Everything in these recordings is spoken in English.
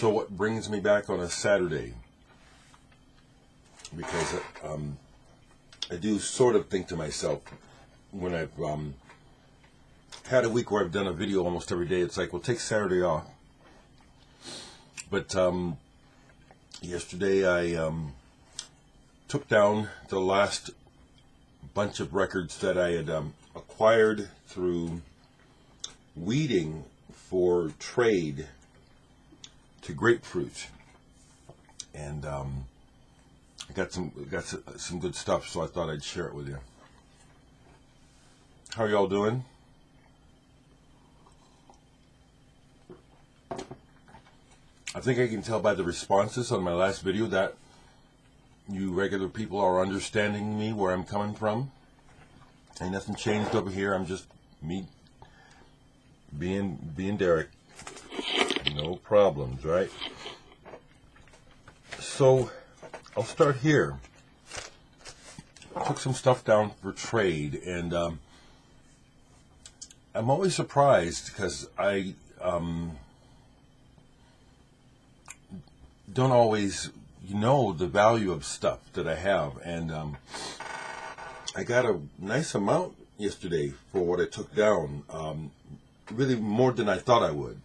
So what brings me back on a Saturday? Because I do sort of think to myself, when I've had a week where I've done a video almost every day, it's like, well, take Saturday off. But yesterday I took down the last bunch of records that I had acquired through weeding for trade to grapefruit, and I got some good stuff, so I thought I'd share it with you. How are y'all doing? I think I can tell by the responses on my last video that you regular people are understanding me, where I'm coming from. Ain't nothing changed over here. I'm just me being Dereck. No problems, right? So I'll start here. I took some stuff down for trade, and I'm always surprised because I don't always know the value of stuff that I have, and I got a nice amount yesterday for what I took down, really more than I thought I would.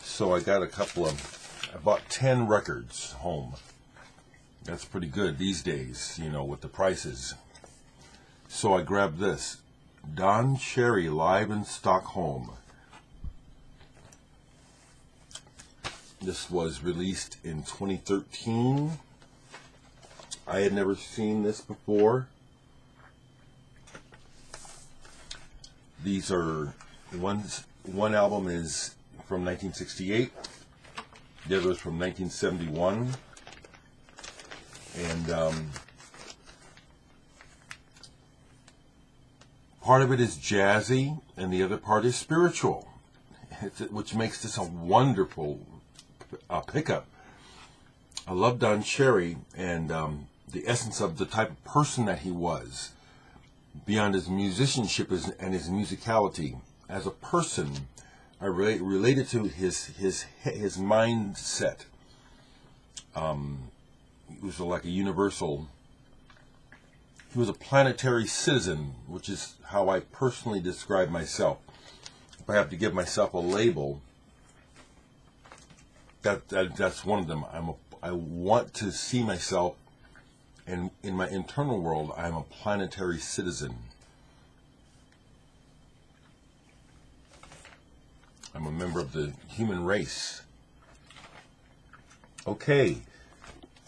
So I got I bought 10 records home. That's pretty good these days, you know, with the prices. So I grabbed this, Don Cherry live in Stockholm. This was released in 2013. I had never seen this before. These are, one album is from 1968, the other is from 1971, and part of it is jazzy, and the other part is spiritual, which makes this a wonderful pickup. I love Don Cherry and the essence of the type of person that he was, beyond his musicianship and his musicality. As a person, I related to his mindset. He was like a universal. He was a planetary citizen, which is how I personally describe myself. If I have to give myself a label, that's one of them. I want to see myself, and in my internal world, I'm a planetary citizen. I'm a member of the human race. Okay,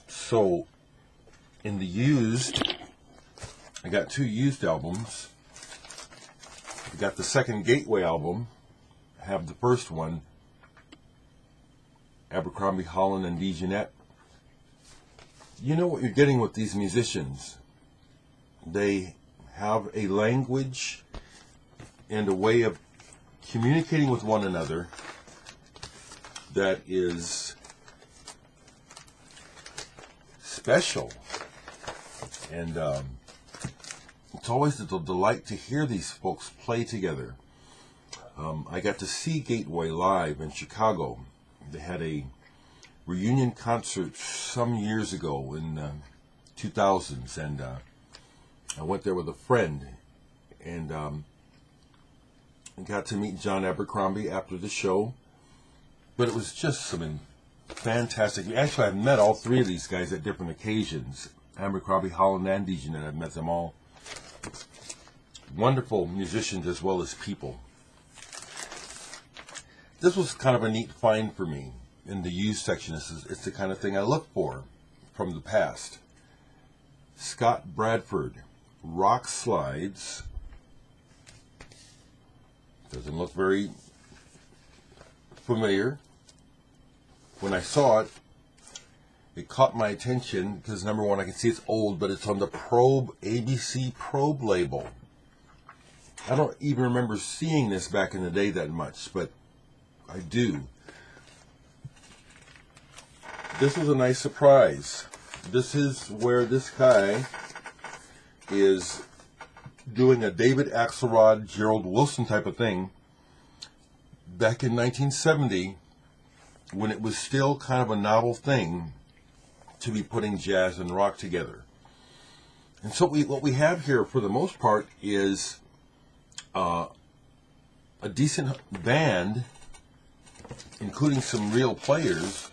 so in the used, I got 2 used albums. I got the second Gateway album. I have the first one, Abercrombie, Holland, and DeJohnette. You know what you're getting with these musicians. They have a language and a way of communicating with one another that is special. And it's always a delight to hear these folks play together. I got to see Gateway live in Chicago. They had a reunion concert some years ago in 2000s, and I went there with a friend, and got to meet John Abercrombie after the show. But it was just something fantastic. Actually, I've met all 3 of these guys at different occasions. Abercrombie, Holland, and DeJohnette. I've met them all. Wonderful musicians as well as people. This was kind of a neat find for me in the used section. It's the kind of thing I look for from the past. Scott Bradford, Rock Slides. Doesn't look very familiar. When I saw it, it caught my attention because, number one, I can see it's old, but it's on the Probe, ABC Probe label. I don't even remember seeing this back in the day that much, but I do. This was a nice surprise. This is where this guy is doing a David Axelrod, Gerald Wilson type of thing. Back in 1970, when it was still kind of a novel thing to be putting jazz and rock together. And so what we have here, for the most part, is a decent band, including some real players,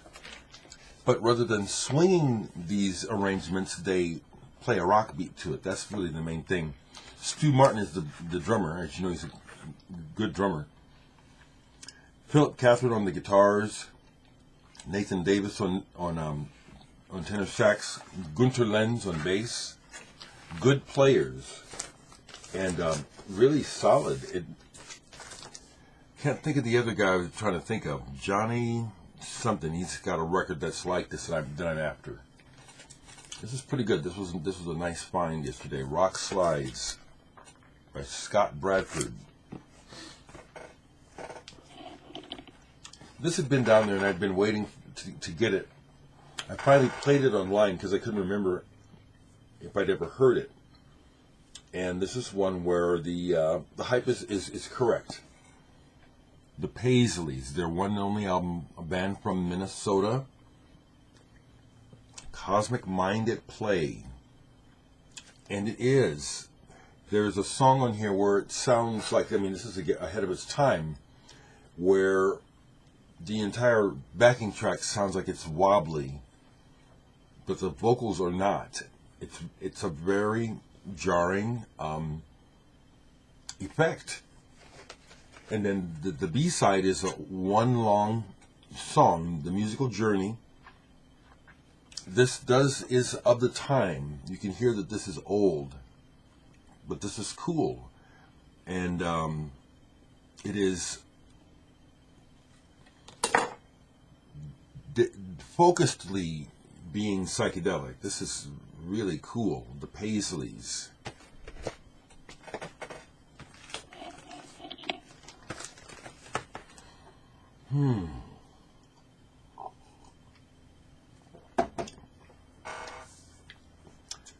but rather than swinging these arrangements, they play a rock beat to it. That's really the main thing. Stu Martin is the drummer. As you know, he's a good drummer. Philip Catherine on the guitars, Nathan Davis on tenor sax, Gunter Lenz on bass. Good players, and really solid. Can't think of the other guy I was trying to think of. Johnny something. He's got a record that's like this that I'm after. This is pretty good. This was a nice find yesterday. Rock Slides by Scott Bradford. This had been down there, and I'd been waiting to get it. I finally played it online because I couldn't remember if I'd ever heard it. And this is one where the hype is correct. The Paisleys, their one and only album, a band from Minnesota. Cosmic Mind at Play. And it is. There's a song on here where it sounds like, I mean, this is ahead of its time, where the entire backing track sounds like it's wobbly, but the vocals are not. It's a very jarring effect. And then the B-side is one long song, The Musical Journey. This is of the time. You can hear that this is old, but this is cool. And it is focusedly being psychedelic. This is really cool. The Paisleys.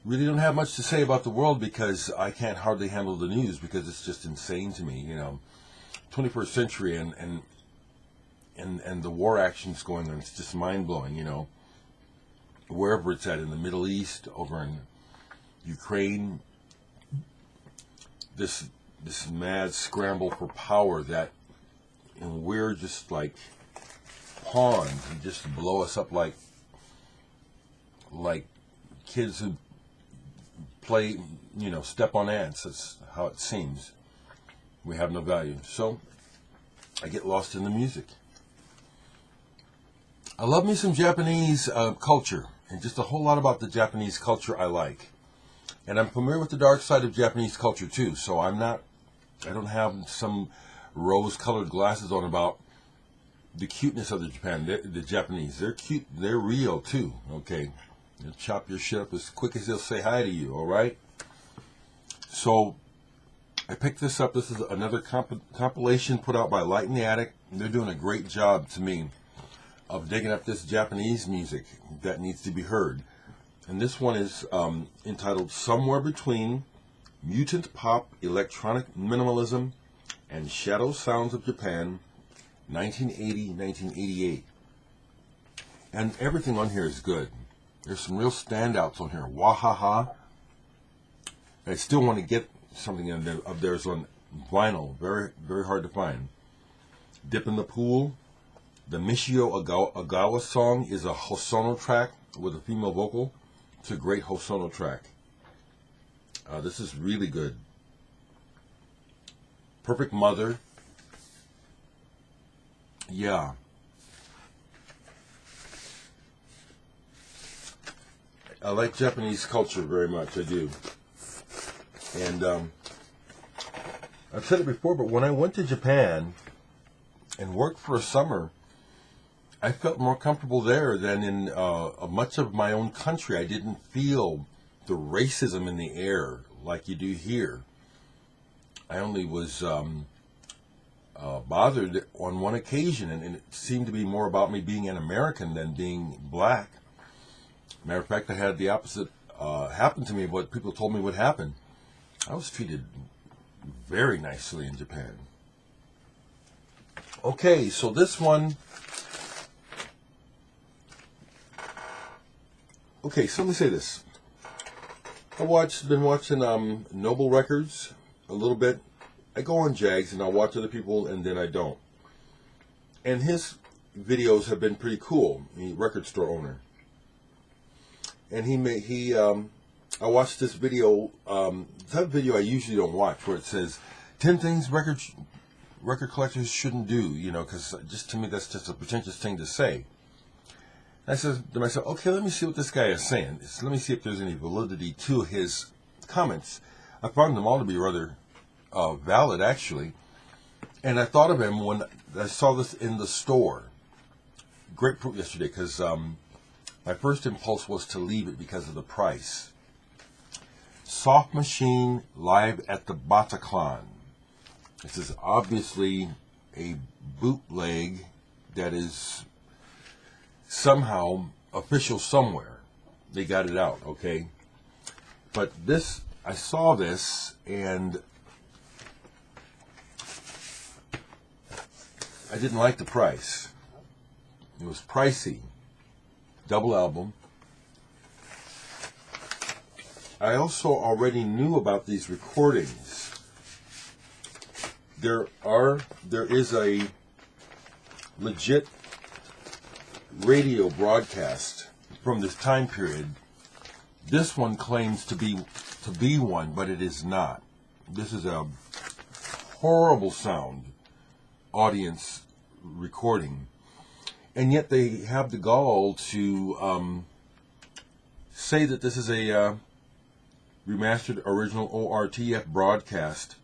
Really don't have much to say about the world because I can't hardly handle the news because it's just insane to me, 21st century and the war actions going on, it's just mind-blowing, Wherever it's at, in the Middle East, over in Ukraine, this mad scramble for power that, and we're just like pawns and just blow us up like kids who play, step on ants. That's how it seems. We have no value. So I get lost in the music. I love me some Japanese culture, and just a whole lot about the Japanese culture I like. And I'm familiar with the dark side of Japanese culture too, so I don't have some rose-colored glasses on about the cuteness of the Japanese. They're cute. They're real too. Okay, they'll chop your shit up as quick as they'll say hi to you. All right. So I picked this up. This is another compilation put out by Light in the Attic. They're doing a great job to me of digging up this Japanese music that needs to be heard. And this one is entitled Somewhere Between Mutant Pop, Electronic Minimalism, and Shadow Sounds of Japan, 1980-1988. And everything on here is good. There's some real standouts on here. Wahaha. I still want to get something of theirs on vinyl. Very, very hard to find. Dip in the Pool. The Michio Ogawa song is a Hosono track with a female vocal. It's a great Hosono track. This is really good. Perfect Mother. Yeah. I like Japanese culture very much. I do. And I've said it before, but when I went to Japan and worked for a summer, I felt more comfortable there than in much of my own country. I didn't feel the racism in the air like you do here. I only was bothered on one occasion, and it seemed to be more about me being an American than being black. Matter of fact, I had the opposite happen to me of what people told me would happen. I was treated very nicely in Japan. Okay, so this one Okay, so let me say this. Been watching Noble Records a little bit. I go on Jags and I'll watch other people and then I don't. And his videos have been pretty cool. He's a record store owner. And I watched this video, that video I usually don't watch, where it says 10 things record collectors shouldn't do, because just to me that's just a pretentious thing to say. I said to myself, okay, let me see what this guy is saying. Let me see if there's any validity to his comments. I found them all to be rather valid, actually. And I thought of him when I saw this in the store. Grapefruit yesterday, because my first impulse was to leave it because of the price. Soft Machine live at the Bataclan. This is obviously a bootleg that is somehow official somewhere. They got it out, okay? But this, I saw this and I didn't like the price. It was pricey. Double album. I also already knew about these recordings. There is a legit radio broadcast from this time period. This one claims to be one, but it is not. This is a horrible sound audience recording, and yet they have the gall to say that this is a remastered original ORTF broadcast.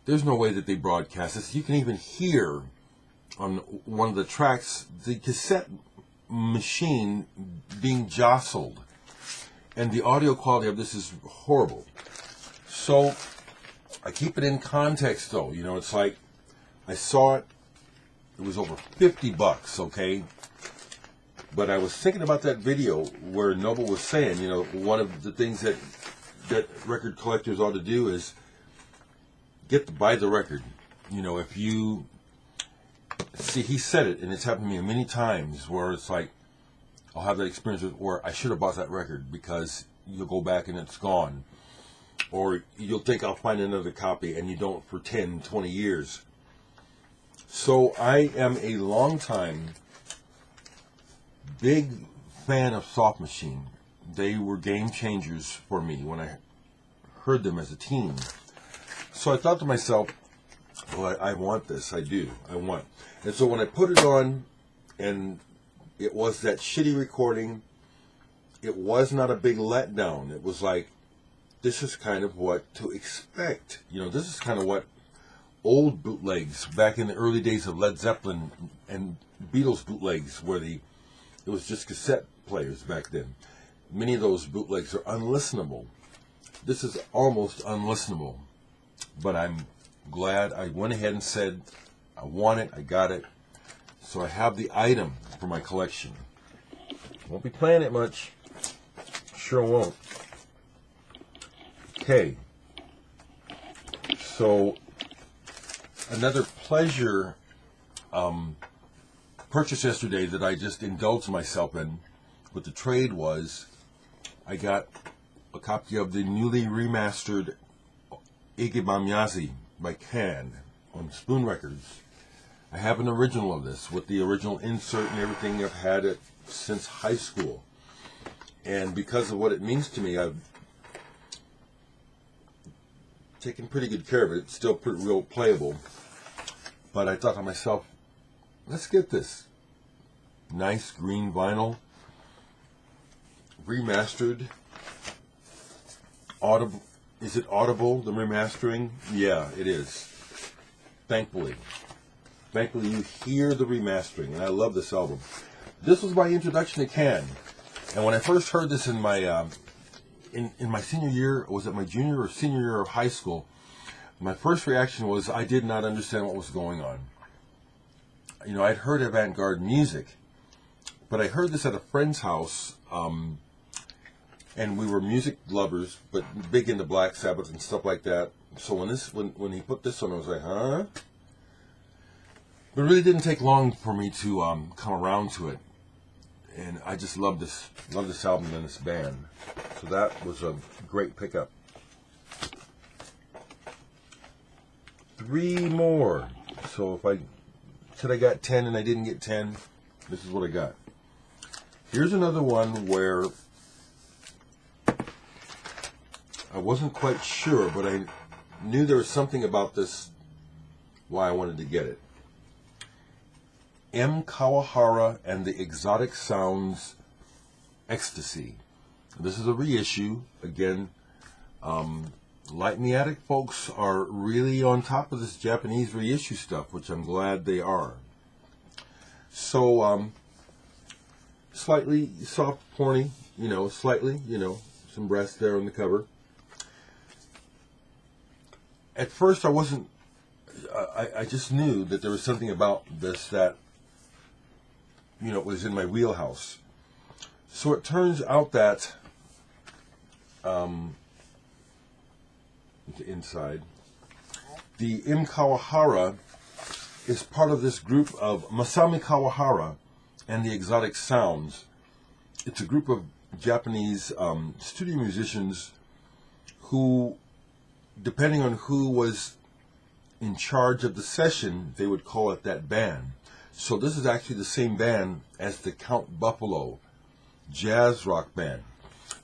There's no way that they broadcast this. You can even hear on one of the tracks the cassette machine being jostled, and the audio quality of this is horrible. So I keep it in context, though. It's like I saw it. It was over $50, okay? But I was thinking about that video where Noble was saying, one of the things that record collectors ought to do is buy the record. If you see, he said it, and it's happened to me many times where it's like I'll have that experience where I should have bought that record because you'll go back and it's gone. Or you'll think I'll find another copy and you don't for 10, 20 years. So I am a long-time big fan of Soft Machine. They were game changers for me when I heard them as a teen. So I thought to myself, well, I want this. I do. I want. And so when I put it on, and it was that shitty recording, it was not a big letdown. It was like, this is kind of what to expect. This is kind of what old bootlegs back in the early days of Led Zeppelin and Beatles bootlegs, where it was just cassette players back then. Many of those bootlegs are unlistenable. This is almost unlistenable. But I'm glad I went ahead and said, I want it, I got it. So I have the item for my collection. Won't be playing it much. Sure won't. Okay. So another pleasure purchase yesterday that I just indulged myself in with the trade was I got a copy of the newly remastered Ege Bamyasi by Can on Spoon Records. I have an original of this with the original insert and everything. I've had it since high school. And because of what it means to me, I've taken pretty good care of it. It's still pretty real playable. But I thought to myself, let's get this. Nice green vinyl. Remastered. Audible. Is it audible, the remastering? Yeah, it is. Thankfully. Thankfully, you hear the remastering, and I love this album. This was my introduction to Can. And when I first heard this in my in my senior year, was it my junior or senior year of high school, my first reaction was I did not understand what was going on. I'd heard avant-garde music, but I heard this at a friend's house, and we were music lovers, but big into Black Sabbath and stuff like that. So when he put this on, I was like, huh? But it really didn't take long for me to come around to it. and I just love this album and this band. So that was a great pickup. 3 more. So if I said I got 10 and I didn't get 10, this is what I got. Here's another one where I wasn't quite sure, but I knew there was something about this why I wanted to get it. M. Kawahara and the Exotic Sounds Ecstasy. This is a reissue. Again, Light in the Attic folks are really on top of this Japanese reissue stuff, which I'm glad they are. So, slightly soft porny, slightly, some breasts there on the cover. At first I wasn't, I just knew that there was something about this that, was in my wheelhouse. So it turns out that, the inside, the M. Kawahara is part of this group of Masami Kawahara and the Exotic Sounds. It's a group of Japanese studio musicians who, depending on who was in charge of the session, they would call it that band. So this is actually the same band as the Count Buffalo jazz rock band.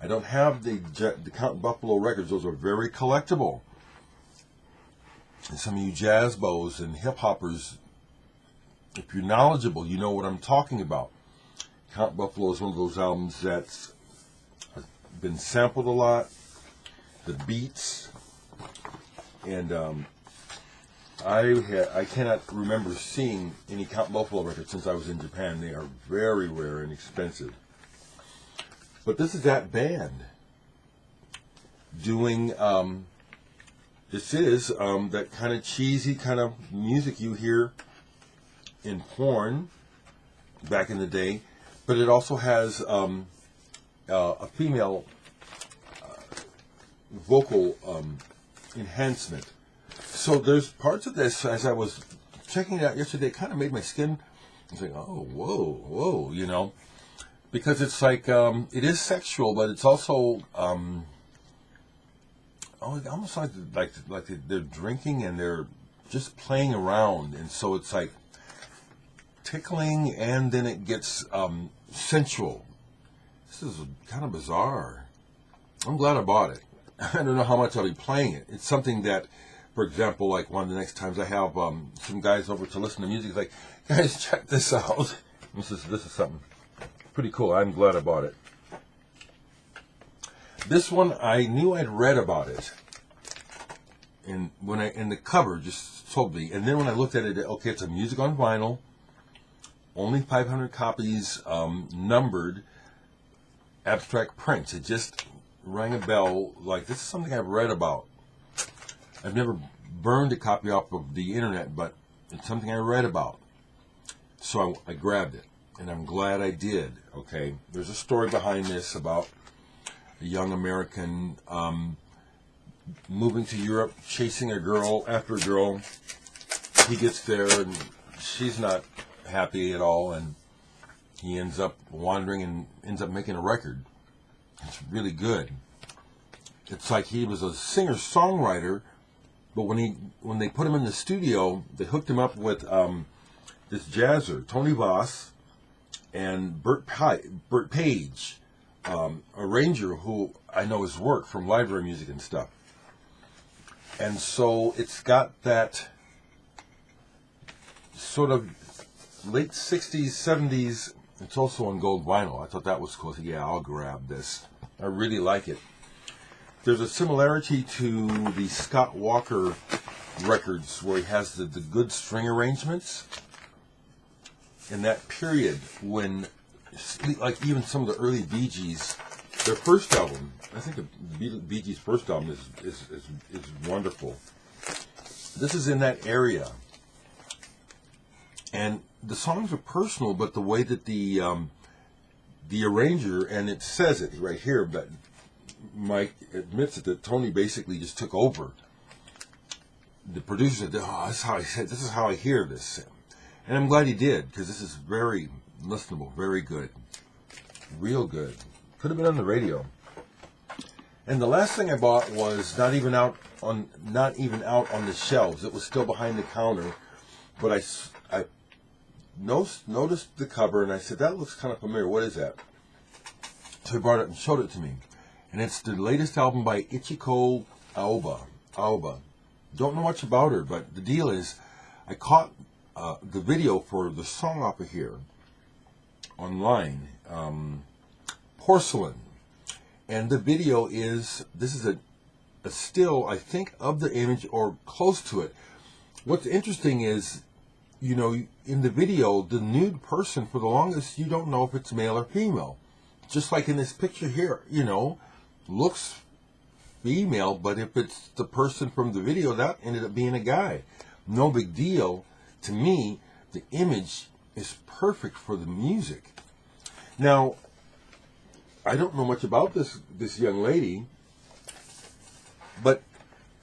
I don't have the Count Buffalo records. Those are very collectible. And some of you jazz bows and hip hoppers, if you're knowledgeable, you know what I'm talking about. Count Buffalo is one of those albums that's been sampled a lot. The beats, and I cannot remember seeing any Count Buffalo records since I was in Japan. They are very rare and expensive. But this is that band doing, this is that kind of cheesy kind of music you hear in porn back in the day, but it also has a female vocal enhancement. So there's parts of this, as I was checking it out yesterday, it kind of made my skin, I was like, oh, whoa, because it's like, it is sexual, but it's also, almost like they're drinking and they're just playing around, and so it's like tickling, and then it gets sensual. This is kind of bizarre. I'm glad I bought it. I don't know how much I'll be playing it. It's something that, for example, like one of the next times I have some guys over to listen to music, it's like, guys, check this out. This is something pretty cool. I'm glad I bought it. This one, I knew I'd read about it, and the cover just told me. And then when I looked at it, okay, it's a music on vinyl, only 500 copies, numbered, abstract prints. It just rang a bell. Like, this is something I've read about. I've never burned a copy off of the internet, but it's something I read about. So I grabbed it, and I'm glad I did. Okay, there's a story behind this about a young American moving to Europe, chasing a girl after a girl. He gets there, and she's not happy at all, and he ends up wandering and ends up making a record. It's really good. It's like he was a singer-songwriter, but when they put him in the studio, they hooked him up with this jazzer, Tony Voss, and Bert Page, arranger who I know his work from library music and stuff. And so it's got that sort of late 60s, 70s. It's also on gold vinyl. I thought that was cool. Yeah, I'll grab this. I really like it. There's a similarity to the Scott Walker records where he has the good string arrangements. In that period when, like even some of the early Bee Gees, their first album, I think the Bee Gees' first album is wonderful. This is in that area. And the songs are personal, but the way that the arranger, and it says it right here, but Mike admits it, that Tony basically just took over. The producer said, "Oh, this is how I said. This is how I hear this," and I'm glad he did, because this is very listenable, very good. Real good. Could have been on the radio. And the last thing I bought was not even out on the shelves. It was still behind the counter. But I noticed the cover and I said, that looks kind of familiar. What is that? So he brought it and showed it to me. And it's the latest album by Ichiko Auba. Don't know much about her, but the deal is I caught the video for the song up here online, Porcelain. And the video is, this is a still, I think, of the image or close to it. What's interesting is, you know, in the video, the nude person, for the longest, you don't know if it's male or female. Just like in this picture here, you know, looks female, but if it's the person from the video, that ended up being a guy. No big deal. To me, the image is perfect for the music. Now, I don't know much about this young lady, but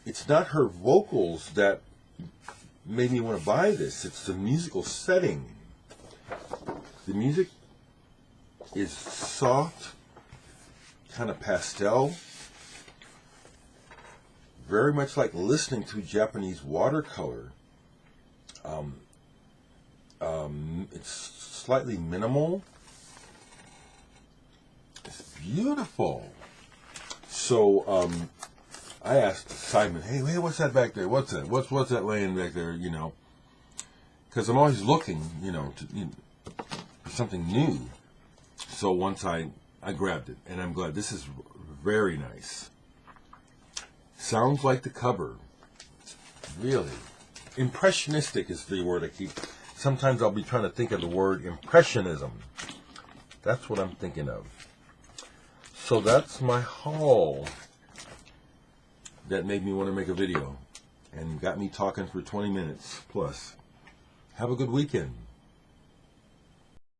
it's not her vocals that made me want to buy this. It's the musical setting. The music is soft, kind of pastel, very much like listening to Japanese watercolor. It's slightly minimal. It's beautiful. So I asked Simon, hey, what's that back there? What's that? What's that laying back there? You know, because I'm always looking, for something new. So once I grabbed it, and I'm glad. This is very nice. Sounds like the cover. Really. Impressionistic is the word I keep. Sometimes I'll be trying to think of the word impressionism. That's what I'm thinking of. So that's my haul that made me want to make a video and got me talking for 20 minutes plus. Have a good weekend.